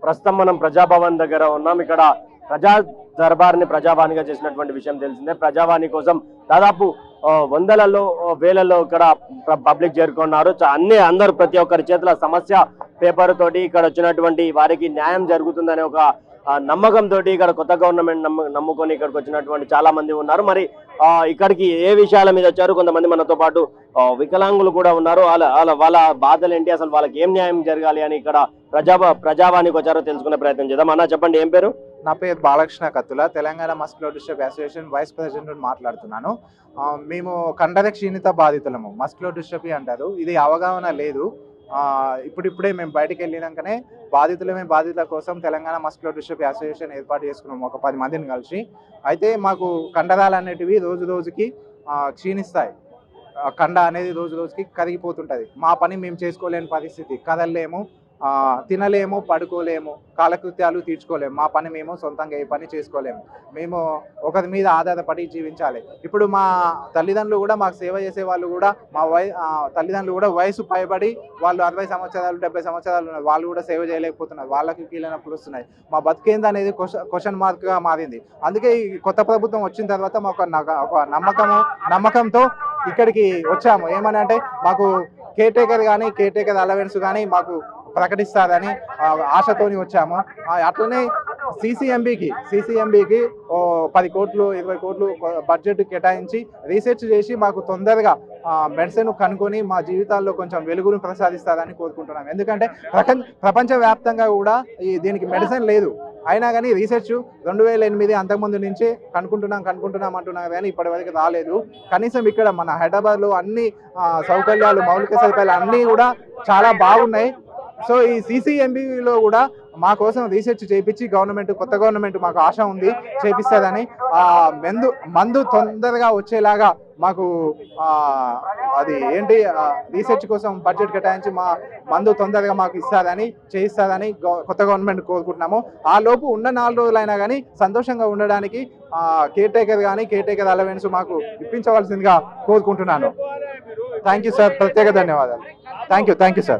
ప్రస్తుతం మనం ప్రజాభవన్ దగ్గర ఉన్నాం. ఇక్కడ ప్రజా దర్బార్ని ప్రజావాణిగా చేసినటువంటి విషయం తెలిసిందే. ప్రజావాణి కోసం దాదాపు వందలలో వేలలో ఇక్కడ పబ్లిక్ చేరుకున్నారు. అందరూ ప్రతి ఒక్కరి చేతుల సమస్య పేపర్ తోటి ఇక్కడ వచ్చినటువంటి వారికి న్యాయం జరుగుతుందనే ఒక నమ్మకం తోటి ఇక్కడ కొత్త గవర్నమెంట్ నమ్ముకొని ఇక్కడికి వచ్చినటువంటి చాలా మంది ఉన్నారు. మరి ఇక్కడికి ఏ విషయాల మీద వచ్చారు? కొంతమంది మనతో పాటు వికలాంగులు కూడా ఉన్నారు. వాళ్ళ బాధలు ఏంటి, అసలు వాళ్ళకి ఏం న్యాయం జరగాలి అని ఇక్కడ ప్రజావాణికి వచ్చారో తెలుసుకునే ప్రయత్నం చేద్దాం. అన్న చెప్పండి, ఏం పేరు? నా పేరు Balakrishna Kathula, Telangana muscular dystrophy association vice president మాట్లాడుతున్నాను. మేము కండర క్షీణిత బాధితులము. మస్క్యులర్ డిస్ట్రఫీ అంటారు, ఇది అవగాహన లేదు. ఇప్పుడిప్పుడే మేము బయటకు వెళ్ళినాకనే బాధితుల కోసం తెలంగాణ మస్క్యులర్ డిస్ట్రఫీ అసోసియేషన్ ఏర్పాటు చేసుకున్నాము, ఒక 10 మందిని కలిసి. అయితే మాకు కండరాలు అనేటివి రోజు రోజుకి క్షీణిస్తాయి. కండ అనేది రోజు రోజుకి కరిగిపోతుంటుంది. మా పని మేము చేసుకోలేని పరిస్థితి, కదలలేము, తినలేము, పడుకోలేము, కాలకృత్యాలు తీర్చుకోలేము. మా పని మేము సొంతంగా ఏ పని చేసుకోలేము. మేము ఒకరి మీద ఆధారపడి జీవించాలి. ఇప్పుడు మా తల్లిదండ్రులు కూడా మాకు సేవ చేసే వాళ్ళు కూడా తల్లిదండ్రులు కూడా వయసు పైబడి వాళ్ళు 60 సంవత్సరాలు 70 సంవత్సరాలు ఉన్నారు. వాళ్ళు కూడా సేవ చేయలేకపోతున్నారు. వాళ్ళకి కీళ్ళనొప్పులు వస్తున్నాయి. మా బతికేంది అనేది క్వశ్చన్ మార్క్గా మారింది. అందుకే ఈ కొత్త ప్రభుత్వం వచ్చిన తర్వాత మాకు ఒక నమ్మకంతో ఇక్కడికి వచ్చాము. ఏమని అంటే మాకు కేర్ టేకర్ అలవెన్స్ కానీ మాకు ప్రకటిస్తారని ఆశతోని వచ్చాము. అట్లనే సిసిఎంబికి 10 కోట్లు 20 కోట్లు బడ్జెట్ కేటాయించి రీసెర్చ్ చేసి మాకు తొందరగా మెడిసిన్ కనుక్కొని మా జీవితాల్లో కొంచెం వెలుగును ప్రసాదిస్తారని కోరుకుంటున్నాం. ఎందుకంటే ప్రపంచవ్యాప్తంగా కూడా దీనికి మెడిసిన్ లేదు. అయినా కానీ రీసెర్చ్ 2008 అంతకుముందు నుంచే కనుక్కుంటున్నాం అంటున్నారు, కానీ ఇప్పటివరకు రాలేదు. కనీసం ఇక్కడ మన హైదరాబాద్లో అన్ని సౌకర్యాలు, మౌలిక సదుపాయాలు అన్నీ కూడా చాలా బాగున్నాయి. సో ఈ సిసిఎంబిలో కూడా మా కోసం రీసెర్చ్ చేయించి కొత్త గవర్నమెంట్ మాకు ఆశ ఉంది చేపిస్తుందని, మందు తొందరగా వచ్చేలాగా మాకు అది ఏంటి రీసెర్చ్ కోసం బడ్జెట్ కేటాయించి మా మందు తొందరగా మాకు చేయిస్తారని కొత్త గవర్నమెంట్ కోరుకుంటున్నాము. ఆ లోపు ఉన్న 4 రోజులైనా కానీ సంతోషంగా ఉండడానికి కేర్ టేకర్ అలవెన్స్ మాకు ఇప్పించవలసిందిగా కోరుకుంటున్నాను. థ్యాంక్ యూ సార్, ప్రత్యేక ధన్యవాదాలు. Thank you sir.